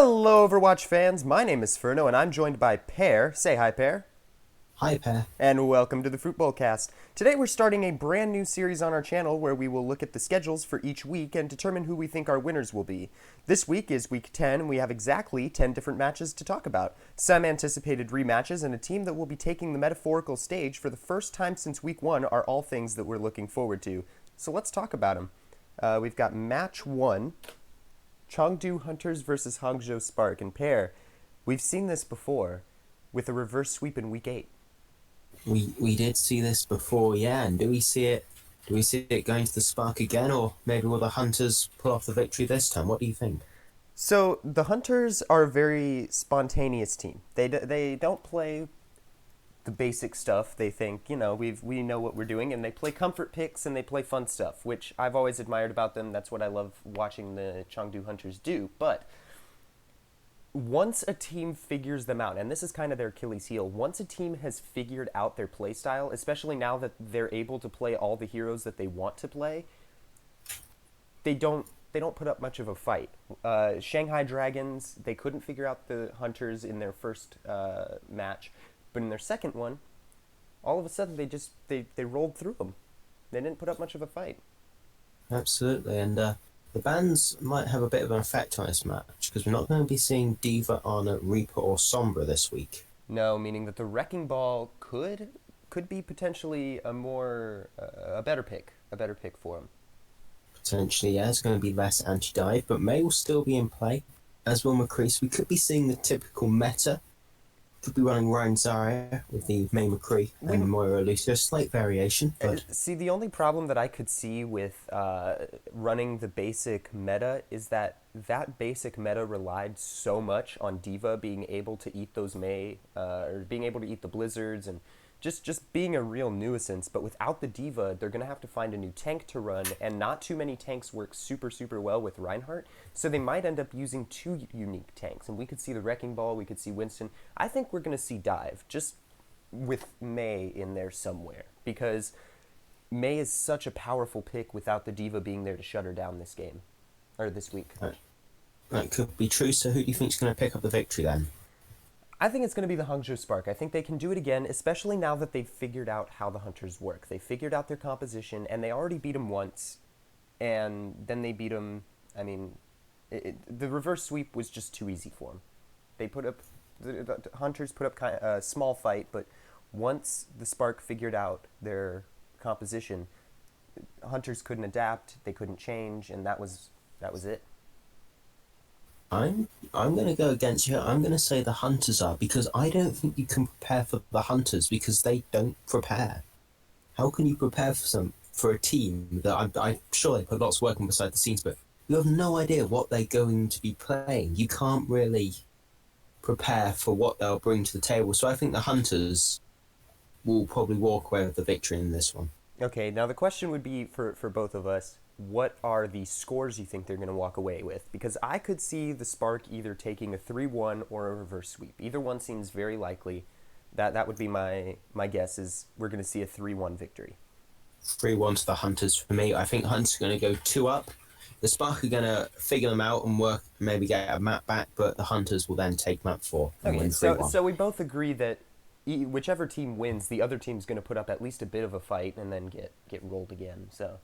Hello, Overwatch fans. My name is Spherno, and I'm joined by Pear. Say hi, Pear. Hi, Pear. And welcome to the Fruit Bowl Cast. Today we're starting a brand new series on our channel where we will look at the schedules for each week and determine who we think our winners will be. This week is week 10, and we have exactly 10 different matches to talk about. Some anticipated rematches, and a team that will be taking the metaphorical stage for the first time since week 1 are all things that we're looking forward to. So let's talk about them. We've got match 1, Chengdu Hunters versus Hangzhou Spark. And Pear, we've seen this before with a reverse sweep in week 8. We did see this before, yeah. And do we see it? Do we see it going to the Spark again, or maybe will the Hunters pull off the victory this time? What do you think? So the Hunters are a very spontaneous team. They don't play the basic stuff. They think, we know what we're doing, and they play comfort picks and they play fun stuff, which I've always admired about them. That's what I love watching the Chengdu Hunters do. But once a team figures them out, and this is kind of their Achilles heel, once a team has figured out their play style, especially now that they're able to play all the heroes that they want to play, they don't put up much of a fight. Shanghai Dragons, they couldn't figure out the Hunters in their first match, but in their second one, all of a sudden they rolled through them. They didn't put up much of a fight. Absolutely, and the bans might have a bit of an effect on this match because we're not going to be seeing Diva, Ana, Reaper, or Sombra this week. No, meaning that the Wrecking Ball could be potentially a better pick for him. Potentially, yeah, it's going to be less anti-dive, but May will still be in play, as will McCree. So we could be seeing the typical meta. Could be running Ryan Zarya with the May McCree and Moira Lucio. Slight variation, but See, the only problem that I could see with running the basic meta is that basic meta relied so much on Diva being able to eat those May, or being able to eat the blizzards, and just being a real nuisance. But without the Diva, they're going to have to find a new tank to run, and not too many tanks work super, super well with Reinhardt. So they might end up using two unique tanks, and we could see the Wrecking Ball, we could see Winston. I think we're going to see Dive, just with May in there somewhere, because May is such a powerful pick without the Diva being there to shut her down this game, or this week. that could be true. So who do you think's going to pick up the victory then? I think it's going to be the Hangzhou Spark. I think they can do it again, especially now that they've figured out how the Hunters work. They figured out their composition, and they already beat them once, and then they beat them. I mean, the reverse sweep was just too easy for them. The Hunters put up a small fight, but once the Spark figured out their composition, Hunters couldn't adapt, they couldn't change, and that was it. I'm going to go against you. I'm going to say the Hunters are, because I don't think you can prepare for the Hunters because they don't prepare. How can you prepare for a team that I'm sure they put lots of work on beside the scenes, but you have no idea what they're going to be playing. You can't really prepare for what they'll bring to the table. So I think the Hunters will probably walk away with the victory in this one. Okay, now the question would be for both of us, what are the scores you think they're going to walk away with? Because I could see the Spark either taking a 3-1 or a reverse sweep. Either one seems very likely. That would be my guess, is we're going to see a 3-1 victory. 3-1 to the Hunters for me. I think Hunters are going to go 2 up. The Spark are going to figure them out and work, maybe get a map back, but the Hunters will then take map 4 and Okay, win 3-1. so we both agree that whichever team wins, the other team's going to put up at least a bit of a fight and then get rolled again. So,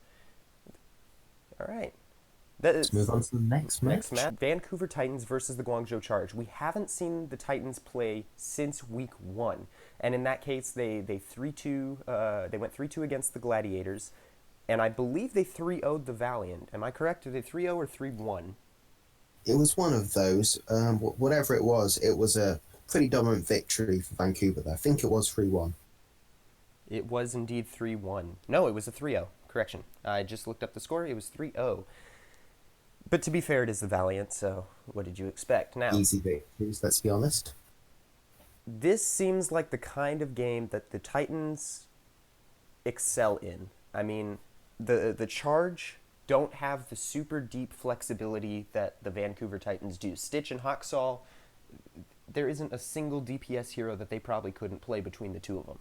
all right. Let's move on to the next match. Vancouver Titans versus the Guangzhou Charge. We haven't seen the Titans play since week 1, and in that case, they 3-2. They went 3-2 against the Gladiators, and I believe they 3-0'd the Valiant. Am I correct? Did they 3-0 or 3-1? It was one of those. Whatever it was a pretty dominant victory for Vancouver, though. I think it was 3-1. It was indeed 3-1. No, it was a 3-0. Correction. I just looked up the score. It was 3-0. But to be fair, it is the Valiant, so what did you expect? Now, Easy victories, let's be honest. this seems like the kind of game that the Titans excel in. I mean, the Charge don't have the super deep flexibility that the Vancouver Titans do. Stitch and Haksal, there isn't a single DPS hero that they probably couldn't play between the two of them.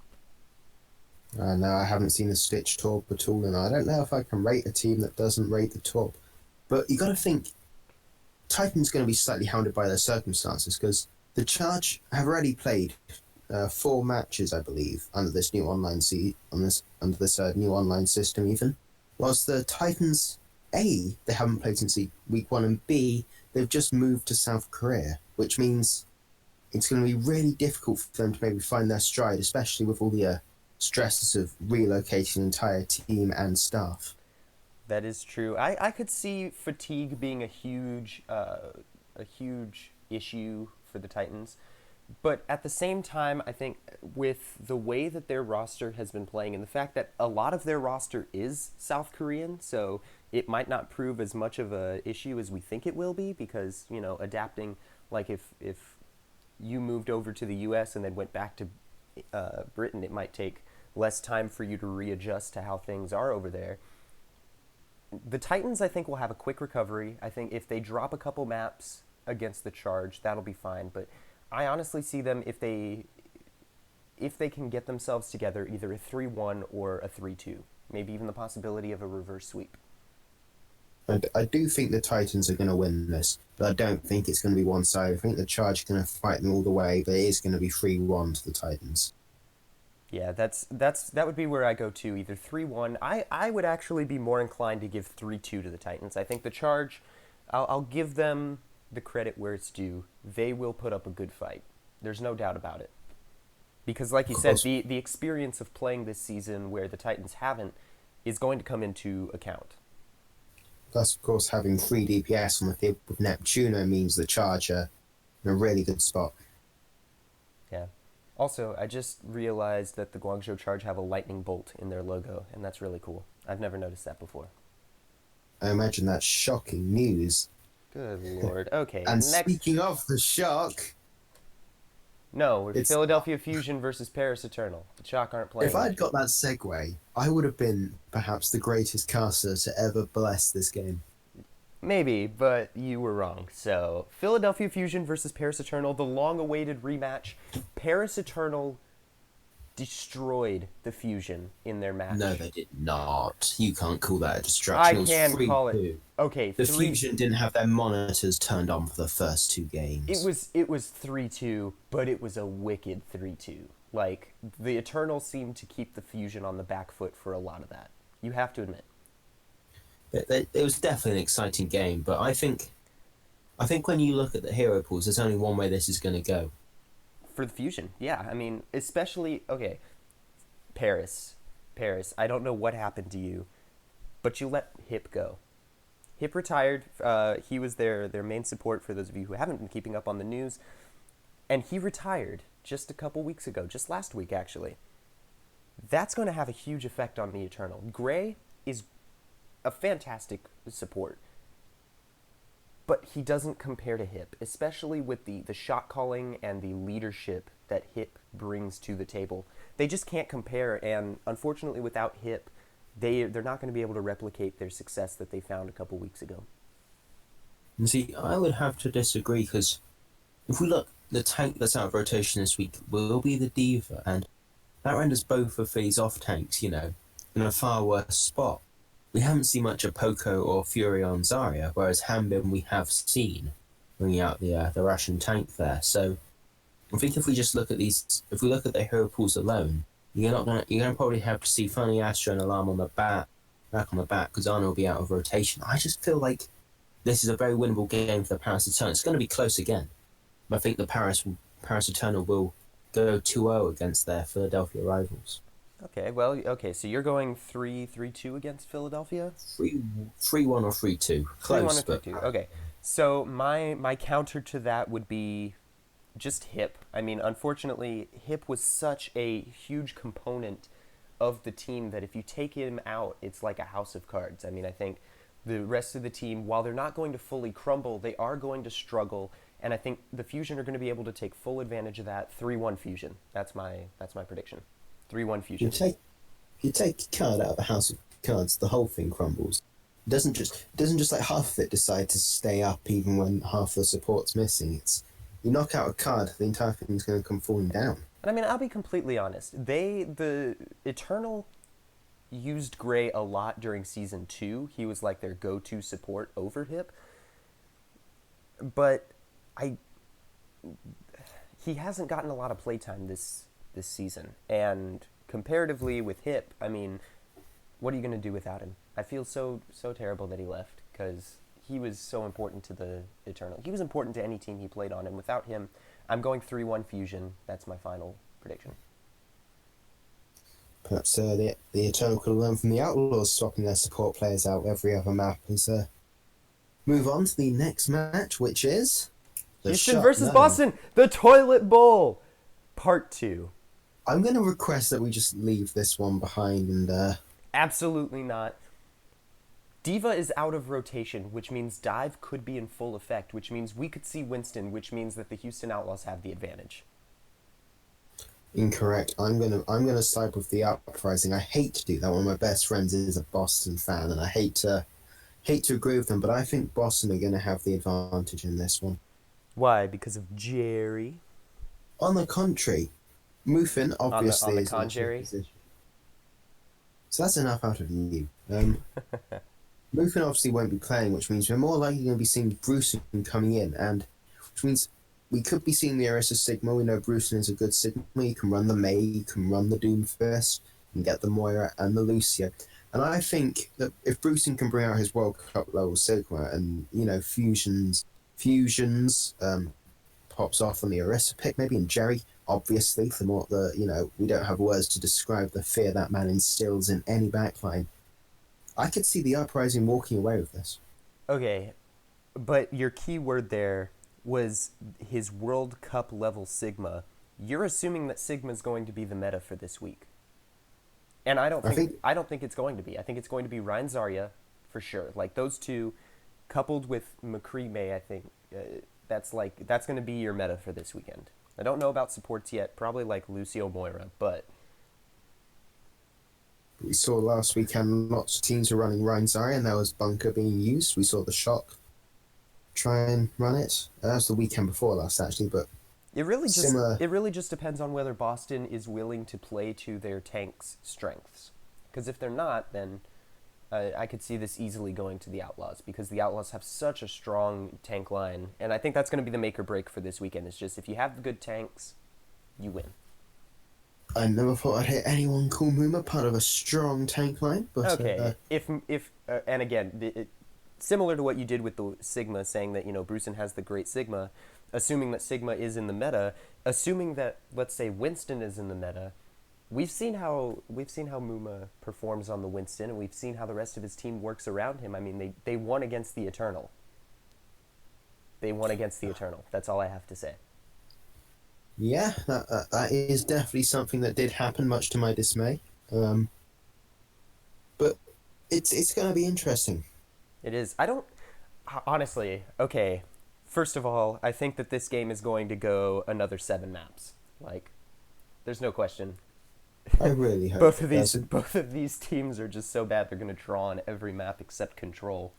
No, I haven't seen a Stitch Torb at all, and I don't know if I can rate a team that doesn't rate the Torb. But you got to think, Titan's going to be slightly hounded by their circumstances because the Charge have already played 4 matches, I believe, under this new new online system. Even whilst the Titans A, they haven't played since week 1, and B, they've just moved to South Korea, which means it's going to be really difficult for them to maybe find their stride, especially with all the stresses of relocating an entire team and staff. That is true. I could see fatigue being a huge issue for the Titans, but at the same time, I think with the way that their roster has been playing and the fact that a lot of their roster is South Korean, so it might not prove as much of a issue as we think it will be because, adapting, like if you moved over to the US and then went back to Britain, it might take less time for you to readjust to how things are over there. The Titans, I think, will have a quick recovery. I think if they drop a couple maps against the Charge, that'll be fine. But I honestly see them, if they can get themselves together, either a 3-1 or a 3-2. Maybe even the possibility of a reverse sweep. I do think the Titans are going to win this, but I don't think it's going to be one-sided. I think the Charge are going to fight them all the way, but it is going to be 3-1 to the Titans. Yeah, that would be where I go to, either 3-1. I would actually be more inclined to give 3-2 to the Titans. I think the Charge, I'll give them the credit where it's due. They will put up a good fight. There's no doubt about it. Because like you said, the experience of playing this season where the Titans haven't is going to come into account. Plus, of course, having 3 DPS on the field with Neptuno means the Charge are in a really good spot. Yeah. Also, I just realized that the Guangzhou Charge have a lightning bolt in their logo, and that's really cool. I've never noticed that before. I imagine that's shocking news. Good lord. Okay, And next... speaking of the shock... No, it's Philadelphia Fusion versus Paris Eternal. The Shock aren't playing. If I'd got that segue, I would have been perhaps the greatest caster to ever bless this game. Maybe, but you were wrong. So, Philadelphia Fusion versus Paris Eternal, the long-awaited rematch. Paris Eternal destroyed the Fusion in their match. No, they did not. You can't call that a destruction. I can call it. Okay, the Fusion didn't have their monitors turned on for the first 2 games. It was 3-2, but it was a wicked 3-2. Like, the Eternals seemed to keep the Fusion on the back foot for a lot of that. You have to admit. It was definitely an exciting game, but I think when you look at the hero pools, there's only one way this is going to go. For the Fusion, yeah. I mean, especially, okay, Paris, I don't know what happened to you, but you let Hip go. Hip retired. He was their main support, for those of you who haven't been keeping up on the news, and he retired just a couple weeks ago, just last week, actually. That's going to have a huge effect on the Eternal. Gray is a fantastic support, but he doesn't compare to Hip, especially with the shot calling and the leadership that Hip brings to the table. They just can't compare, and unfortunately without Hip, they're not going to be able to replicate their success that they found a couple weeks ago. And see, I would have to disagree, because if we look, the tank that's out of rotation this week will be the Diva, and that renders both of these off-tanks, in a far worse spot. We haven't seen much of Poco or Fury on Zarya, whereas Hanbin we have seen, bringing out the Russian tank there. So I think if we just look at if we look at the hero pools alone, you're gonna probably have to see Funny Astro and Alarm on the back on the back, because Arno will be out of rotation. I just feel like this is a very winnable game for the Paris Eternal. It's going to be close again, but I think the Paris Eternal will go 2-0 against their Philadelphia rivals. Okay, so you're going 3-2 against Philadelphia? 3-1 or 3-2. Close, 3-1 or 3-2. Okay. So my counter to that would be just Hip. I mean, unfortunately, Hip was such a huge component of the team that if you take him out, it's like a house of cards. I mean, I think the rest of the team, while they're not going to fully crumble, they are going to struggle, and I think the Fusion are going to be able to take full advantage of that. 3-1 Fusion. That's my prediction. 3-1 Fusion. You take a card out of a house of cards, the whole thing crumbles. It doesn't just like half of it decide to stay up even when half the support's missing. You knock out a card, the entire thing's going to come falling down. And I mean, I'll be completely honest. The Eternal used Gray a lot during Season 2. He was like their go-to support over Hip. but I he hasn't gotten a lot of playtime this season, and comparatively with Hip, I mean, what are you going to do without him? I feel so terrible that he left because he was so important to the Eternal. He was important to any team he played on, and without him, I'm going 3-1 Fusion. That's my final prediction. Perhaps the Eternal could have learned from the Outlaws swapping their support players out every other map. As move on to the next match, which is Houston versus Boston, the Toilet Bowl, Part 2. I'm going to request that we just leave this one behind and... Absolutely not. Diva is out of rotation, which means Dive could be in full effect, which means we could see Winston, which means that the Houston Outlaws have the advantage. Incorrect. I'm gonna side with the Uprising. I hate to do that. One of my best friends is a Boston fan, and I hate to agree with them, but I think Boston are gonna have the advantage in this one. Why? Because of Jerry? On the contrary, Muffin obviously on the is contrary. in a position. So that's enough out of you. Muffin obviously won't be playing, which means we're more likely going to be seeing Bruce coming in, and which means we could be seeing the Orisa Sigma. We know Bruce is a good Sigma. You can run the Mei, you can run the Doomfist, you can get the Moira and the Lucio. And I think that if Bruce can bring out his World Cup level Sigma and, fusions pops off on the Orisa pick, maybe in Jerry, obviously, for more we don't have words to describe the fear that man instills in any backline. I could see the Uprising walking away with this. Okay, but your key word there was his World Cup level Sigma. You're assuming that Sigma is going to be the meta for this week, and I don't think it's going to be. I think it's going to be Ryan Zarya for sure. Like those two, coupled with McCree May, I think that's going to be your meta for this weekend. I don't know about supports yet. Probably like Lucio Moira, but. We saw last weekend lots of teams were running Ryan Zarya and there was Bunker being used. We saw the Shock try and run it. That was the weekend before last, actually, but it really just depends on whether Boston is willing to play to their tank's strengths. Because if they're not, then I could see this easily going to the Outlaws, because the Outlaws have such a strong tank line, and I think that's going to be the make or break for this weekend. It's just if you have the good tanks, you win. I never thought I'd hear anyone call Muma part of a strong tank line, but okay. And again, similar to what you did with the Sigma, saying that Brucein has the great Sigma, assuming that Sigma is in the meta, assuming that, let's say, Winston is in the meta, we've seen how Muma performs on the Winston, and we've seen how the rest of his team works around him. I mean, they won against the Eternal. That's all I have to say. Yeah, that is definitely something that did happen, much to my dismay. But it's going to be interesting. It is. I don't... Honestly, okay, first of all, I think that this game is going to go another 7 maps. Like, there's no question. I really hope both of these teams are just so bad they're going to draw on every map except Control.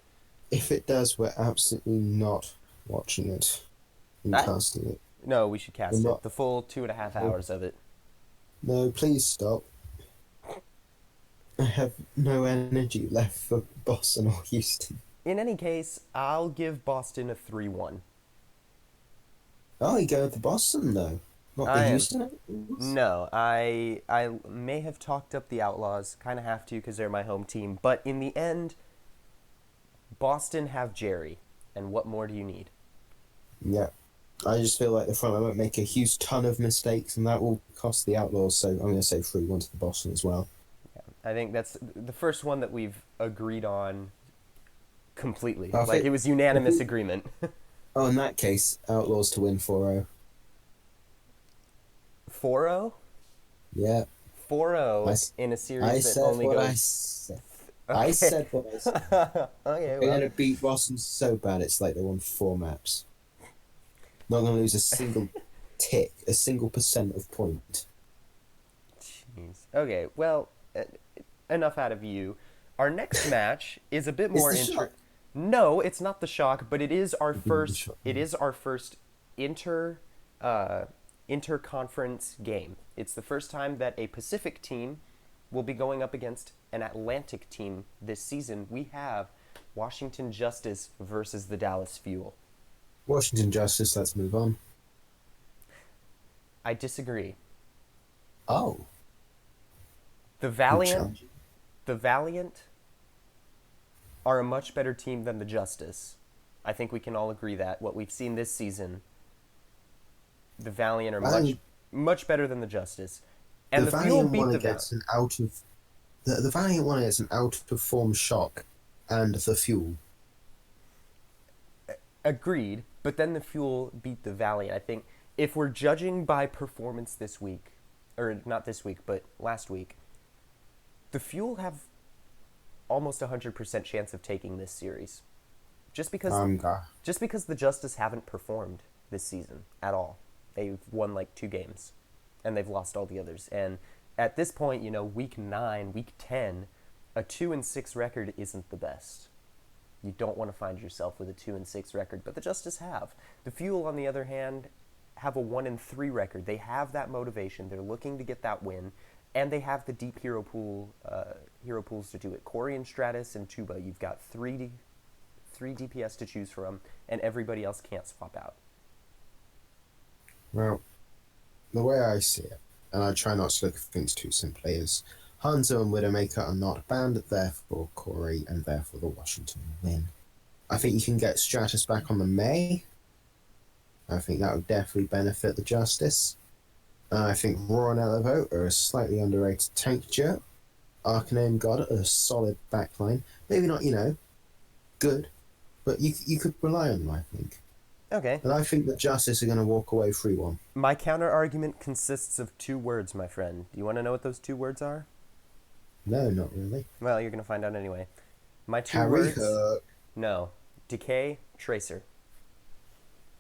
If it does, we're absolutely not watching it and casting it. No, we should cast it. The full 2.5 hours of it. No, please stop. I have no energy left for Boston or Houston. In any case, I'll give Boston a 3-1. Oh, you go with the Boston, though? Not the Houston? No, I may have talked up the Outlaws. Kind of have to because they're my home team. But in the end, Boston have Jerry. And what more do you need? Yeah. I just feel like the front line won't make a huge ton of mistakes, and that will cost the Outlaws, so I'm going to say 3-1 to the Boston as well. Yeah, I think that's the first one that we've agreed on completely. It was unanimous agreement. Oh, in that case, Outlaws to win 4-0. 4-0? Yeah. 4-0 in a series that only goes... I said what I said. Okay, They're going to beat Boston so bad it's like they won 4 maps. Not going to lose a single tick, a single % of point. Jeez. Okay, well, enough out of you. Our next match is a bit more No, it's not the Shock, but it is our first. It is our first interconference game. It's the first time that a Pacific team will be going up against an Atlantic team this season. We have Washington Justice versus the Dallas Fuel. Washington Justice, let's move on. I disagree. Oh, The who Valiant, challenged? the Valiant are a much better team than the Justice. I think we can all agree that what we've seen this season, the Valiant are much Valiant, much better than the Justice. And the the Fuel Valiant beat one the Valiant. against an out of the Valiant one against an out of form Shock and the Fuel. Agreed, but then the Fuel beat the Valiant. I think if we're judging by performance this week, or not this week, but last week, the Fuel have almost 100% chance of taking this series. Just because Gar. just because the Justice haven't performed this season at all. They've won like 2 games and they've lost all the others. And at this point, week 9, week 10, a 2-6 record isn't the best. You don't want to find yourself with a 2-6 record, but the Justice have. The Fuel, on the other hand, have a 1-3 record. They have that motivation. They're looking to get that win, and they have the deep hero pools to do it. Corey and Stratus and Tuba, you've got three DPS to choose from, and everybody else can't swap out. Well, the way I see it, and I try not to look at things too simply, is Hangzhou and Widowmaker are not banned, therefore Corey and therefore the Washington will win. I think you can get Stratus back on the May. I think that would definitely benefit the Justice. I think Raw and Elevo are a slightly underrated tank duo. Arcanine God are a solid backline. Maybe not, good, but you could rely on them, I think. Okay. And I think the Justice are going to walk away 3-1. My counter argument consists of 2 words, my friend. Do you want to know what those 2 words are? No, not really. Well, you're going to find out anyway. My 2 Harry words... Hook. No. Decay, Tracer.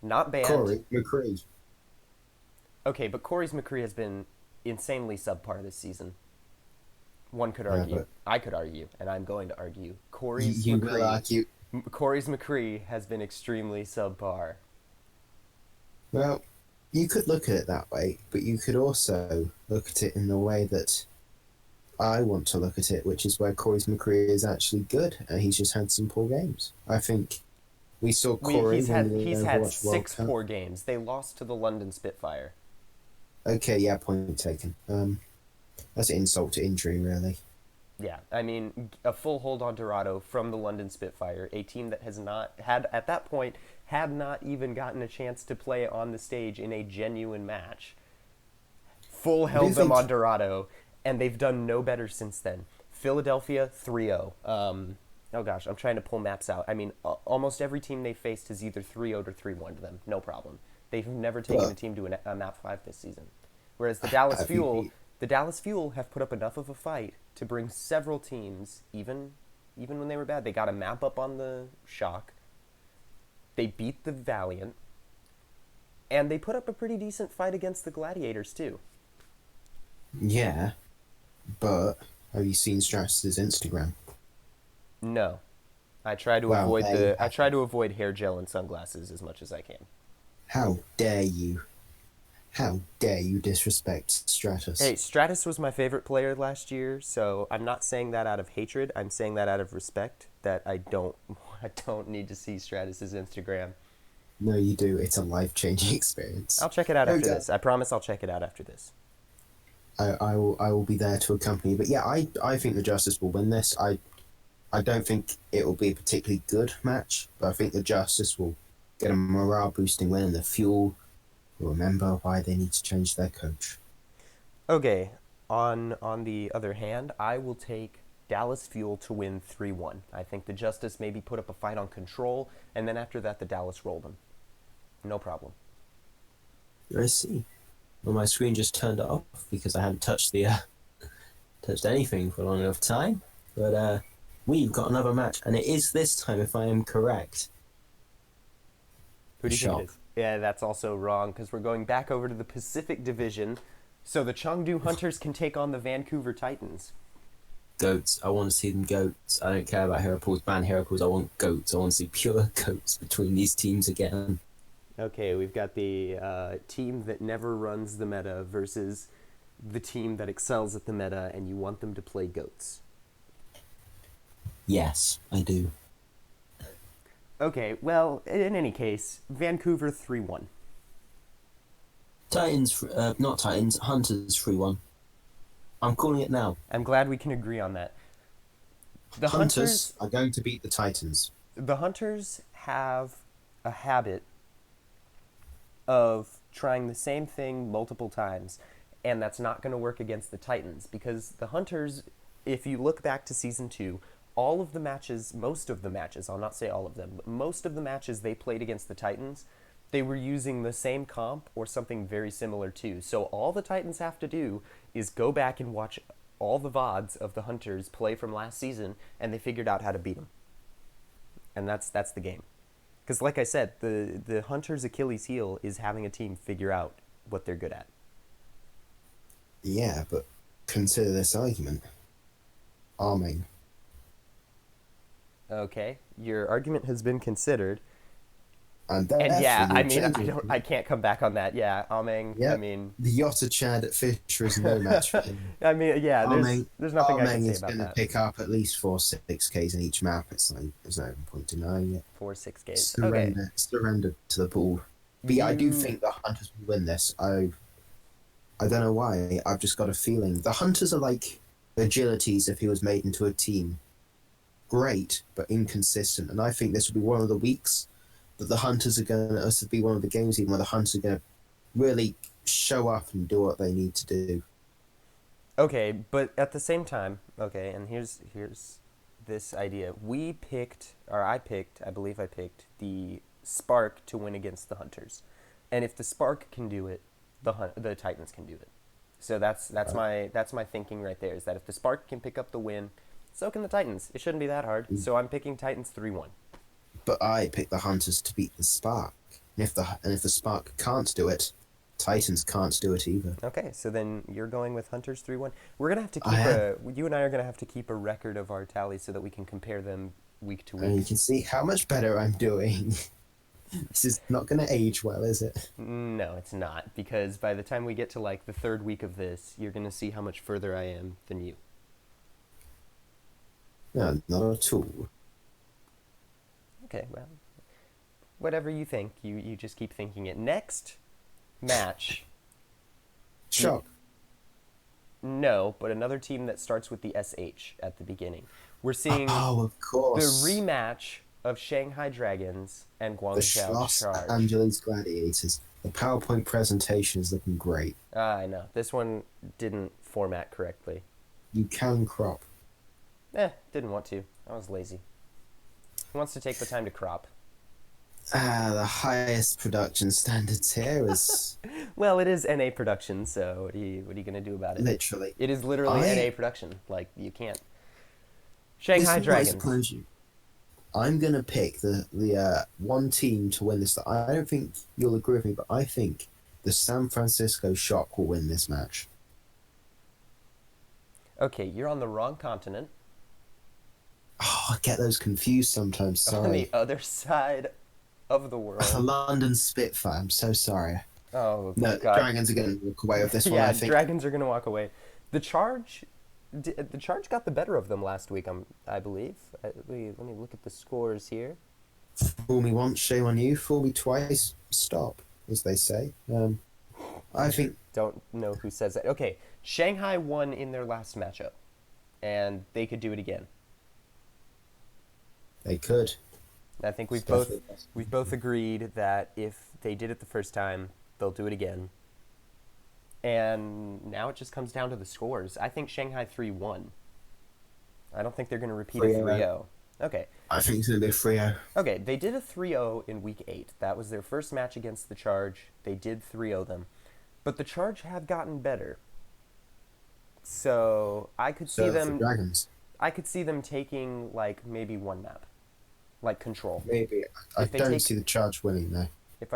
Not banned. Corey McCree. Okay, but Corey's McCree has been insanely subpar this season. One could Yeah, argue. but I could argue, and I'm going to argue. you will argue. Corey's McCree has been extremely subpar. Well, you could look at it that way, but you could also look at it in the way that I want to look at it, which is where Corey's McCree is actually good, and he's just had some poor games. I think we saw Corey He's had Overwatch 6 World poor games. They lost to the London Spitfire. Okay, yeah, point taken. That's an insult to injury, really. Yeah, I mean, a full hold on Dorado from the London Spitfire, a team that has not had, at that point, had not even gotten a chance to play on the stage in a genuine match. Full held them on Dorado, and they've done no better since then. Philadelphia, 3-0. Oh gosh, I'm trying to pull maps out. I mean, almost every team they faced has either 3-0'd or 3-1'd them. No problem. They've never taken a team to a map 5 this season. Whereas the Dallas Fuel have put up enough of a fight to bring several teams, even when they were bad. They got a map up on the Shock. They beat the Valiant. And they put up a pretty decent fight against the Gladiators, too. Yeah, but have you seen Stratus's Instagram? No. I try to avoid hair gel and sunglasses as much as I can. How dare you? How dare you disrespect Stratus? Hey, Stratus was my favorite player last year, so I'm not saying that out of hatred. I'm saying that out of respect. That I don't need to see Stratus's Instagram. No, you do. It's a life-changing experience. I'll check it out after this. I promise I'll check it out after this. I will be there to accompany. But yeah, I think the Justice will win this. I don't think it will be a particularly good match, but I think the Justice will get a morale-boosting win, and the Fuel will remember why they need to change their coach. Okay, on the other hand, I will take Dallas Fuel to win 3-1. I think the Justice maybe put up a fight on Control, and then after that the Dallas rolled them. No problem. I see. Well, my screen just turned off because I hadn't touched anything for a long enough time. But we've got another match, and it is this time, if I am correct. Who do you think it is? Yeah, that's also wrong, because we're going back over to the Pacific Division, so the Chengdu Hunters can take on the Vancouver Titans. Goats. I want to see them goats. I don't care about hero pools, ban hero pools. I want goats. I want to see pure goats between these teams again. Okay, we've got the team that never runs the meta versus the team that excels at the meta, and you want them to play goats. Yes, I do. Okay, well, in any case, Vancouver 3-1. Titans, not Titans, Hunters 3-1. I'm calling it now. I'm glad we can agree on that. The Hunters Hunters, are going to beat the Titans. the Hunters have a habit of trying the same thing multiple times, and that's not going to work against the Titans because the Hunters, if you look back to season 2, all of the matches, most of the matches, I'll not say all of them, but most of the matches they played against the Titans, they were using the same comp or something very similar to. So all the Titans have to do is go back and watch all the VODs of the Hunters play from last season, and they figured out how to beat them. And that's the game. Because like I said, the Hunters' Achilles heel is having a team figure out what they're good at. Yeah, but consider this argument. Arming. Okay, your argument has been considered. And Yeah, I mean, changing. I can't come back on that. Yeah, Ameng. Yep. I mean, The Yotta Chad at Fisher is no match for him. I mean, yeah. There's nothing I can Arming say is about going to that. pick up at least 4-6Ks in each map. It's like there's no point denying it. 4-6 games. Okay. Surrender to the ball. But yeah, I do think the Hunters will win this. I don't know why. I've just got a feeling the Hunters are like Agilities if he was made into a team. Great, but inconsistent. And I think this will be one of the weeks that the Hunters are going to be one of the games even where the Hunters are going to really show up and do what they need to do. Okay, but at the same time, okay, and here's this idea. I believe I picked the Spark to win against the Hunters, and if the Spark can do it, the Titans can do it. So that's my thinking right there. Is that if the Spark can pick up the win, so can the Titans. It shouldn't be that hard. So I'm picking Titans 3-1. But I picked the Hunters to beat the Spark. And if the Spark can't do it, Titans can't do it either. Okay, so then you're going with Hunters 3-1. We're gonna have to keep you and I are gonna have to keep a record of our tallies so that we can compare them week to week. And you can see how much better I'm doing. This is not going to age well, is it? No, it's not, because by the time we get to like the third week of this, you're gonna see how much further I am than you. No, not at all. Okay, well, whatever you think, you just keep thinking it. Next match. Shock. No, but another team that starts with the SH at the beginning. We're seeing of course. the rematch of Shanghai Dragons and The Guangzhou Schloss Charge. Angeles Gladiators. The PowerPoint presentation is looking great. I know. This one didn't format correctly. You can crop. Didn't want to. I was lazy. Who wants to take the time to crop? The highest production standards here is Well, it is NA production, so what are you going to do about it? literally. It is literally NA production. Like, you can't. Shanghai This is what I Dragons. suppose you. I'm gonna pick the one team to win this. I don't think you'll agree with me, but I think the San Francisco Shock will win this match. Okay, you're on the wrong continent. Oh, I get those confused sometimes. Sorry. On the other side of the world. The London Spitfire. I'm so sorry. Oh, No, God. Dragons are going to walk away with this one. Yeah, I think. Dragons are going to walk away. The Charge got the better of them last week, I believe. Let me look at the scores here. Fool me once, shame on you. Fool me twice, stop, as they say. I think. Don't know who says that. Okay, Shanghai won in their last matchup, and they could do it again. They could. I think we've both agreed that if they did it the first time, they'll do it again. And now it just comes down to the scores. I think Shanghai 3-1. I don't think they're going to repeat a 3-0. Okay. I think it's going to be a 3-0. Okay, they did a 3-0 in week 8. That was their first match against the Charge. They did 3-0 them. But the Charge have gotten better. So I could see them. Dragons. I could see them taking like maybe one map, like Control. Maybe. I don't see the Charge winning though. If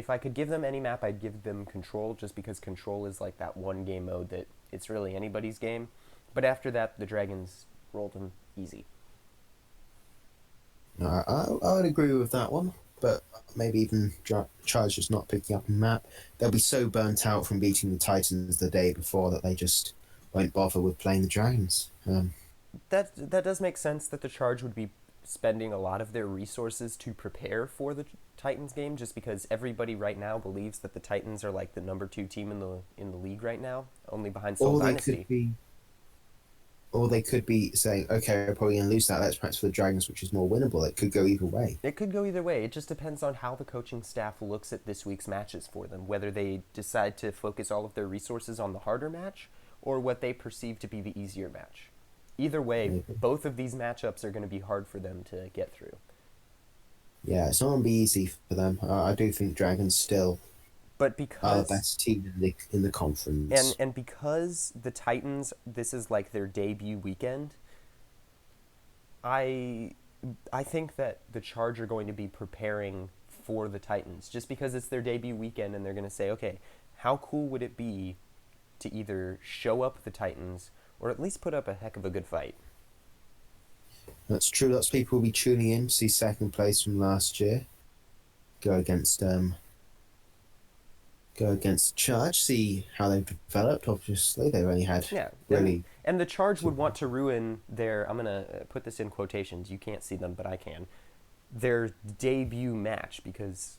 I could give them any map, I'd give them Control, just because Control is like that one game mode that it's really anybody's game. But after that, the Dragons rolled them easy. No, I would agree with that one, but maybe even Charge just not picking up a map. They'll be so burnt out from beating the Titans the day before that they just won't bother with playing the Dragons. That does make sense that the Charge would be spending a lot of their resources to prepare for the Titans game, just because everybody right now believes that the Titans are like the number 2 team in the league right now, only behind Seoul Or they Dynasty. could be, or they could be saying, okay, we're probably going to lose that. Let's practice for the Dragons, which is more winnable. It could go either way. It could go either way. It just depends on how the coaching staff looks at this week's matches for them, whether they decide to focus all of their resources on the harder match or what they perceive to be the easier match. Either way, Maybe. both of these matchups are going to be hard for them to get through. Yeah, it's not going to be easy for them. I do think Dragons still But are the because best team in the conference. and because the Titans, this is like their debut weekend, I I think that the Charge are going to be preparing for the Titans just because it's their debut weekend and they're going to say, okay, how cool would it be to either show up the Titans or at least put up a heck of a good fight? That's true. Lots of people will be tuning in to see second place from last year. Go against Charge, see how they've developed. Obviously, they've only had Yeah, really. and the Charge would want to ruin their. I'm gonna put this in quotations. You can't see them, but I can. Their debut match, because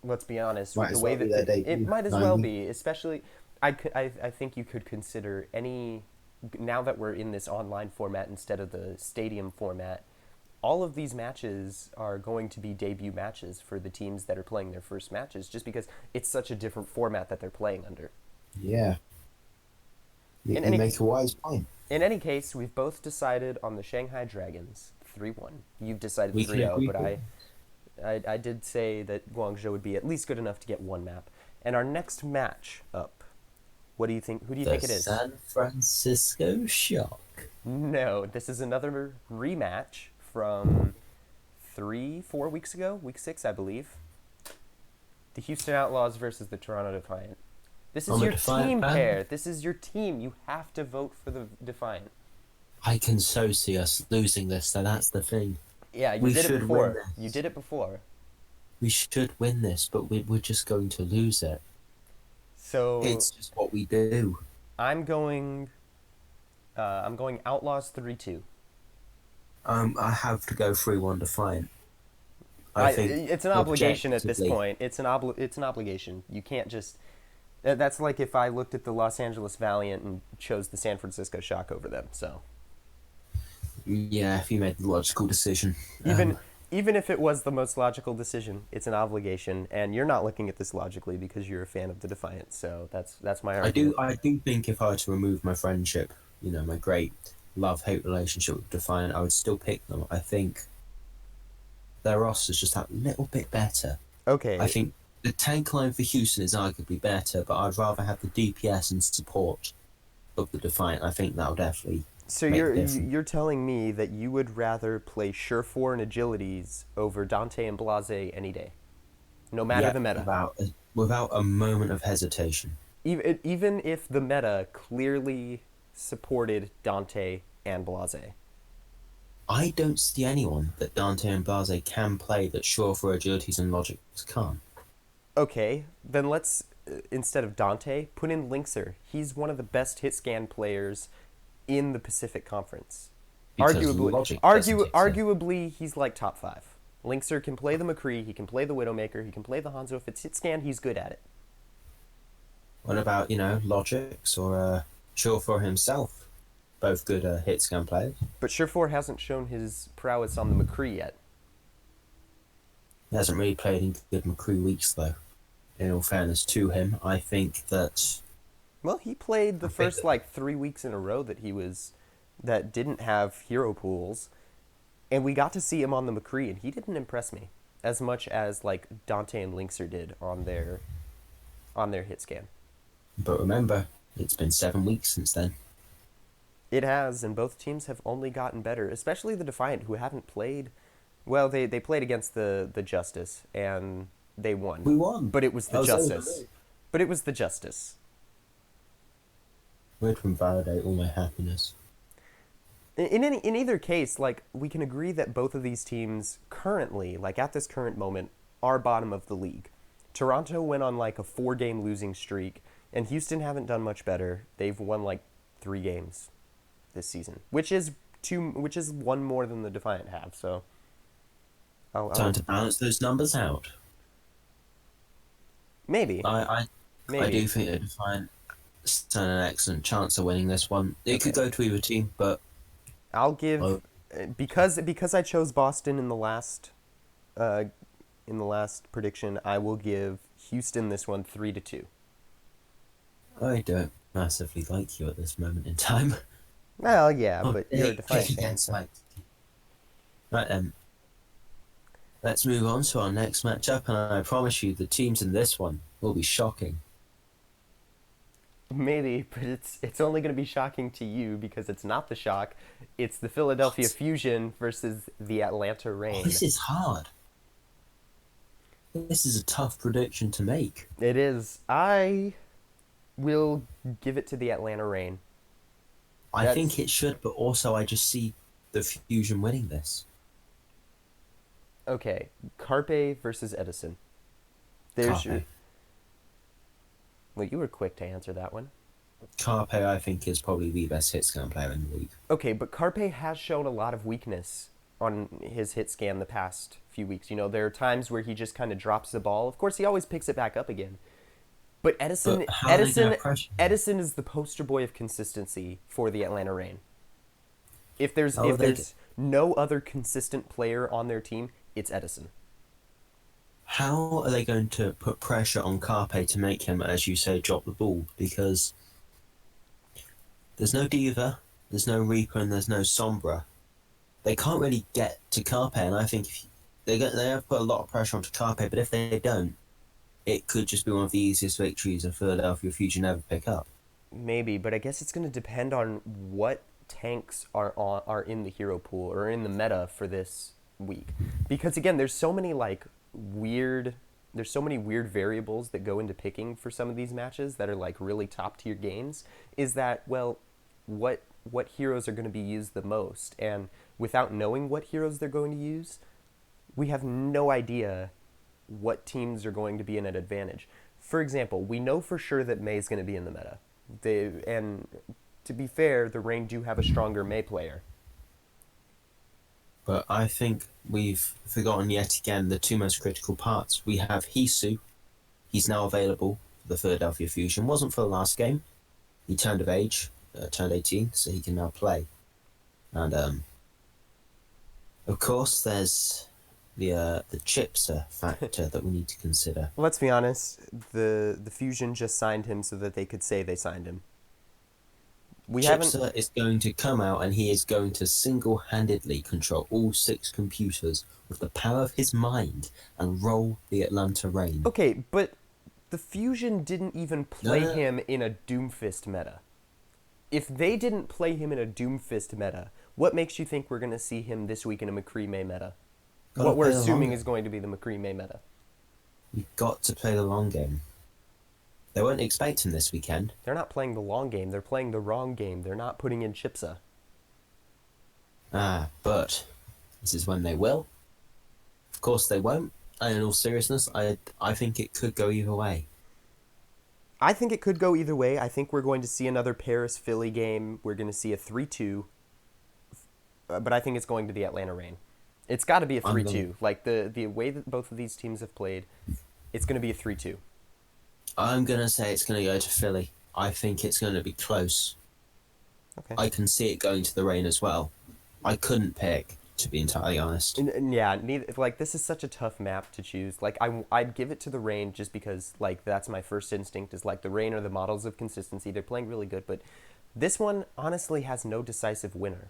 let's be honest, Might with the as way well be that their debut. it might as well be, especially. I think you could consider any now that we're in this online format instead of the stadium format. All of these matches are going to be debut matches for the teams that are playing their first matches, just because it's such a different format that they're playing under. Yeah, you, In you any make a wise point. In any case, we've both decided on the Shanghai Dragons 3-1. You've decided We can 3-0, agree but for I did say that Guangzhou would be at least good enough to get one map. And our next match up, what do you think? Who do you think it is? San Francisco Shock. No, this is another rematch from 4 weeks ago, week 6, I believe. The Houston Outlaws versus the Toronto Defiant. This is I'm a your Defiant team, fan. Pear. This is your team. You have to vote for the Defiant. I can so see us losing this, so that's the thing. Yeah, you We did it should before. win this. You did it before. We should win this, but we're just going to lose it. So It's just what we do. I'm going. I'm going Outlaws 3-2. I have to go 3-1 Defiant. It's an obligation at this objectively- point. It's an obligation. You can't just. That's like if I looked at the Los Angeles Valiant and chose the San Francisco Shock over them. So Yeah, if you made the logical decision. even if it was the most logical decision, it's an obligation, and you're not looking at this logically because you're a fan of the Defiant. So that's my argument. I do think if I were to remove my friendship, my great love-hate relationship with Defiant, I would still pick them. I think their roster's just that little bit better. Okay. I think the tank line for Houston is arguably better, but I'd rather have the DPS and support of the Defiant. I think that'll definitely So make a you're difference. you're telling me that you would rather play Surefour and Agilities over Dante and Blase any day, no matter Yeah, the meta. without a moment of hesitation. Even if the meta clearly supported Dante and Blase. I don't see anyone that Dante and Blase can play that Sure for Agilities and Logics can't. Okay, then let's instead of Dante, put in Linkser. He's one of the best hit scan players in the Pacific Conference. Because Logic doesn't exist. Arguably, he's like top 5. Linkser can play the McCree, he can play the Widowmaker, he can play the Hanzo. If it's hit scan, he's good at it. What about, Logics or Sure for himself? Both good hit scan players. But Surefour hasn't shown his prowess on the McCree yet. He hasn't really played in good McCree weeks, though. In all fairness to him, I think that... Well, he played the first 3 weeks in a row that didn't have hero pools, and we got to see him on the McCree, and he didn't impress me as much as Dante and Linkser did on their hit scan. But remember, it's been 7 weeks since then. It has, and both teams have only gotten better, especially the Defiant, who haven't played. Well, they played against the Justice, and they won. We won. But it was the I was Justice. over it. But it was the Justice. Would invalidate all my happiness. In either case, we can agree that both of these teams currently, at this current moment, are bottom of the league. Toronto went on a 4-game losing streak, and Houston haven't done much better. They've won 3 games this season, which is one more than the Defiant have. So I'll Time to balance those numbers out. maybe, I maybe. do think that Defiant stand an excellent chance of winning this one. It could Okay. go to either team, but I'll give oh, because I chose Boston uh, in the last prediction. I will give Houston this one 3-2. I don't massively like you at this moment in time. Well, yeah, Oh, but you're a pick Defiant fan, against so my right then. Let's move on to our next matchup, and I promise you, the teams in this one will be shocking. maybe. But it's only going to be shocking to you because it's not the Shock. It's the Philadelphia What? Fusion versus the Atlanta Oh, Reign. this is hard. This is a tough prediction to make. It is. I will give it to the Atlanta Reign. I think That's it should, but also I just see the Fusion winning this. okay. Carpe versus Edison. There's your. Carpe. Well, you were quick to answer that one. Carpe, I think, is probably the best hit scan player in the league. Okay, but Carpe has shown a lot of weakness on his hit scan the past few weeks. You know, there are times where he just kind of drops the ball. Of course, he always picks it back up again. But But how are they going to pressure him? Edison is the poster boy of consistency for the Atlanta Reign. How are If they? there's no other consistent player on their team, it's Edison. How are they going to put pressure on Carpe to make him, as you say, drop the ball? Because there's no Diva, there's no Reaper, and there's no Sombra. They can't really get to Carpe, and I think if they have put a lot of pressure onto Carpe, but if they don't, it could just be one of the easiest victories a Philadelphia Fusion ever pick up. Maybe, but I guess it's going to depend on what tanks are in the hero pool or in the meta for this week. Because again, weird there's so many weird variables that go into picking for some of these matches that are like really top tier games. Is that, well, what heroes are going to be used the most? And without knowing what heroes they're going to use, we have no idea what teams are going to be in an advantage. For example, we know for sure that May's going to be in the meta. And to be fair, the Reign do have a stronger May player. But I think we've forgotten yet again the two most critical parts. We have Hisu. He's now available for the Philadelphia Fusion. Wasn't for the last game. He turned of age, turned 18, so he can now play. And of course, there's the chipser factor that we need to consider. Let's be honest, the Fusion just signed him so that they could say they signed him. We haven't. Chipser is going to come out and he is going to single-handedly control all 6 computers with the power of his mind and roll the Atlanta Reign. Okay, but the Fusion didn't even play No. him in a Doomfist meta. If they didn't play him in a Doomfist meta, what makes you think we're going to see him this week in a McCree May meta? Gotta What we're play the assuming long- is going to be the McCree May meta. You've got to play the long game. They won't expect him this weekend. They're not playing the long game. They're playing the wrong game. They're not putting in Chipsa. But this is when they will. Of course they won't. And in all seriousness, I think it could go either way. I think it could go either way. I think we're going to see another Paris Philly game. We're going to see a 3-2. But I think it's going to the Atlanta Reign. It's got to be a 3-2. Like the way that both of these teams have played, it's going to be a 3-2. I'm going to say it's going to go to Philly. I think it's going to be close. Okay. I can see it going to the Reign as well. I couldn't pick, to be entirely honest. And yeah, like this is such a tough map to choose. Like I'd give it to the Reign just because like that's my first instinct is like the Reign are the models of consistency. They're playing really good, but this one honestly has no decisive winner.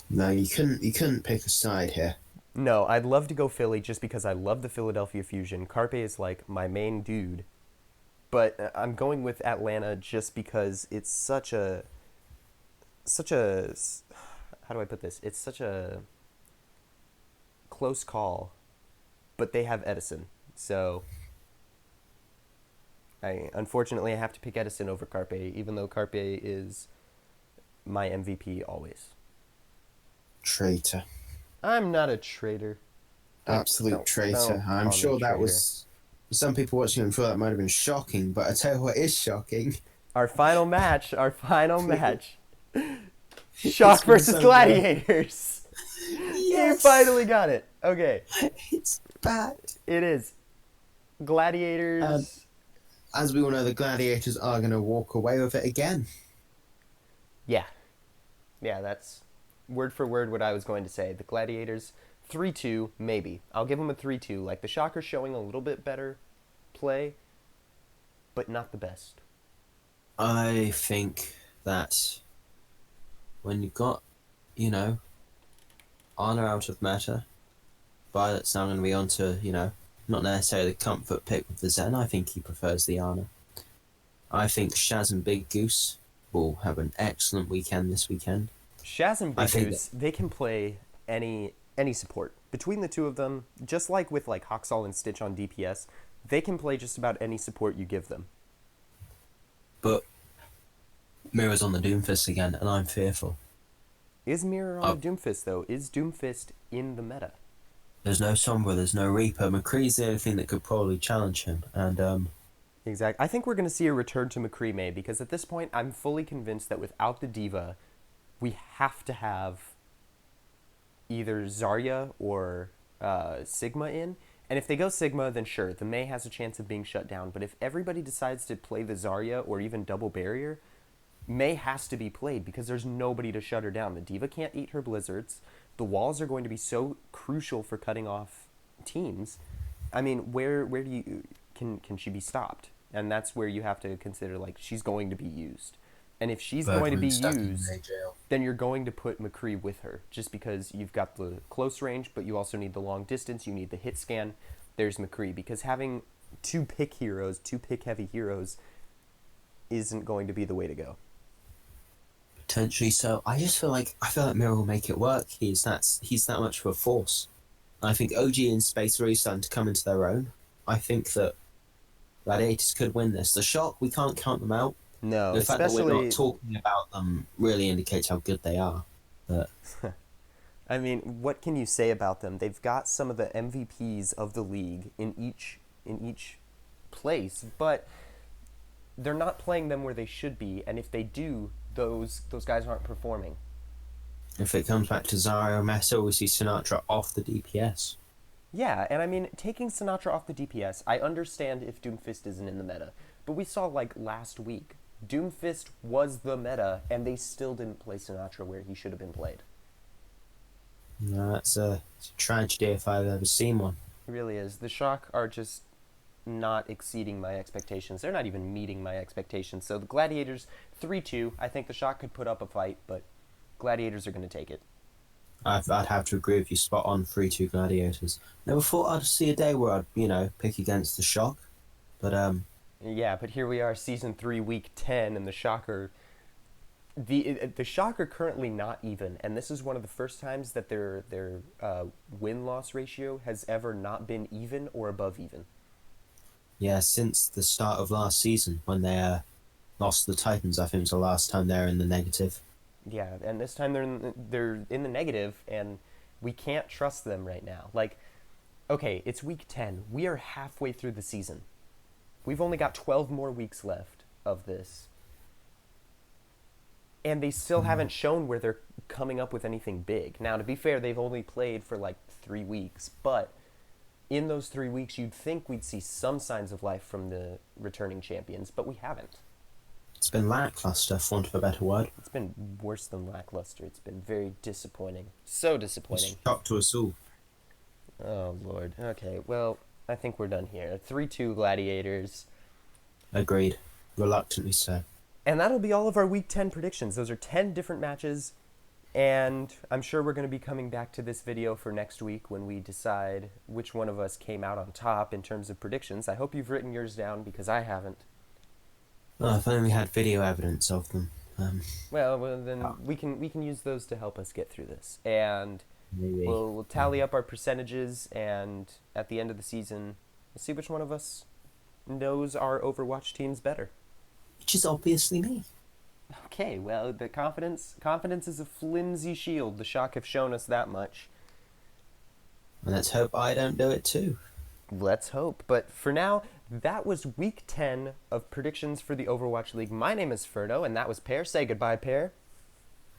No, you couldn't pick a side here. No, I'd love to go Philly just because I love the Philadelphia Fusion. Carpe is like my main dude. But I'm going with Atlanta just because it's such a how do I put this? It's such a close call, but they have Edison. So unfortunately I have to pick Edison over Carpe even though Carpe is my MVP always. Traitor. I'm not a traitor. Absolute traitor. don't I'm call me sure that traitor. was... For some people watching, I'm sure that might have been shocking, but I tell you what is shocking. Our final match. Shock It's been versus so Gladiators. Yay! You finally got it. Okay. It's bad. It is. Gladiators. As we all know, the Gladiators are going to walk away with it again. Yeah. Yeah, that's word for word what I was going to say. The Gladiators, 3-2, maybe. I'll give them a 3-2. Like, the Shockers showing a little bit better play, but not the best. I think that when you've got, Honor out of meta, Violet's now going to be on to, not necessarily the comfort pick with the Zen. I think he prefers the Ana. I think Shaz and Big Goose will have an excellent weekend this weekend. Shaz and Big Goose, they can play any support. Between the two of them, just like with like Hoxall and Stitch on DPS, they can play just about any support you give them. But Mirror's on the Doomfist again, and I'm fearful. Is Mirror on the Doomfist, though? Is Doomfist in the meta? There's no Sombra, there's no Reaper. McCree's the only thing that could probably challenge him, and Exactly. I think we're going to see a return to McCree May, because at this point, I'm fully convinced that without the Diva, we have to have either Zarya or Sigma in. And if they go Sigma, then sure, the May has a chance of being shut down. But if everybody decides to play the Zarya or even double barrier, May has to be played because there's nobody to shut her down. The Diva can't eat her blizzards. The walls are going to be so crucial for cutting off teams. I mean, where do you can she be stopped? And that's where you have to consider, like, she's going to be used. And if she's going to be used, then you're going to put McCree with her, just because you've got the close range, but you also need the long distance, you need the hit scan. There's McCree, because having two pick heavy heroes, isn't going to be the way to go. Potentially so. I feel like Mirror will make it work. He's that much of a force. I think OG and Space are really starting to come into their own. I think that Gladiators could win this. The Shock, we can't count them out. No, the fact that we're not talking about them really indicates how good they are. But I mean, what can you say about them? They've got some of the MVPs of the league in each place, but they're not playing them where they should be, and if they do, those guys aren't performing. If it comes back to Zarya or Mesa, we see Sinatra off the DPS. Yeah, and I mean, taking Sinatra off the DPS, I understand if Doomfist isn't in the meta, but we saw, like, last week, Doomfist was the meta, and they still didn't play Sinatra where he should have been played. No, it's a tragedy if I've ever seen one. It really is. The Shock are just not exceeding my expectations. They're not even meeting my expectations. So the Gladiators, 3-2. I think the Shock could put up a fight, but Gladiators are going to take it. I'd have to agree with you, spot on, 3-2 Gladiators. Never thought I'd see a day where I'd, pick against the Shock, but Yeah, but here we are, Season 3, Week 10, and the Shock are... The Shock are currently not even, and this is one of the first times that their win-loss ratio has ever not been even or above even. Yeah, since the start of last season, when they lost to the Titans, I think was the last time they're in the negative. Yeah, and this time they're in the negative, and we can't trust them right now. Like, okay, it's Week 10. We are halfway through the season. We've only got 12 more weeks left of this. And they still haven't shown where they're coming up with anything big. Now, to be fair, they've only played for like 3 weeks, but in those 3 weeks, you'd think we'd see some signs of life from the returning champions, but we haven't. It's been lackluster, for want of a better word. It's been worse than lackluster. It's been very disappointing. So disappointing. It's a shock to us all. Oh, Lord. Okay, well, I think we're done here. 3-2 Gladiators. Agreed. Reluctantly so. And that'll be all of our Week 10 predictions. Those are 10 different matches, and I'm sure we're going to be coming back to this video for next week when we decide which one of us came out on top in terms of predictions. I hope you've written yours down, because I haven't. Well, if only we had video evidence of them. Well, then we can use those to help us get through this. And Maybe. we'll tally up our percentages, and at the end of the season, we'll see which one of us knows our Overwatch teams better. Which is obviously me. Okay, well, the confidence is a flimsy shield. The Shock have shown us that much. And let's hope I don't do it too. Let's hope. But for now, that was Week 10 of predictions for the Overwatch League. My name is Spherno, and that was Pear. Say goodbye, Pear.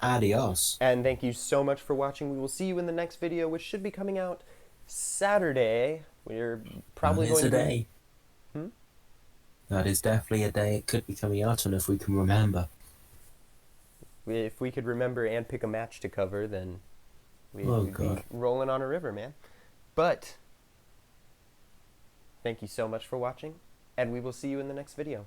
Adios. And thank you so much for watching. We will see you in the next video, which should be coming out Saturday. We're That probably is going a to be... day. That is definitely a day it could be coming out on if we can remember. If we could remember and pick a match to cover, then Oh we'd be god. rolling on a river, man. But thank you so much for watching, and we will see you in the next video.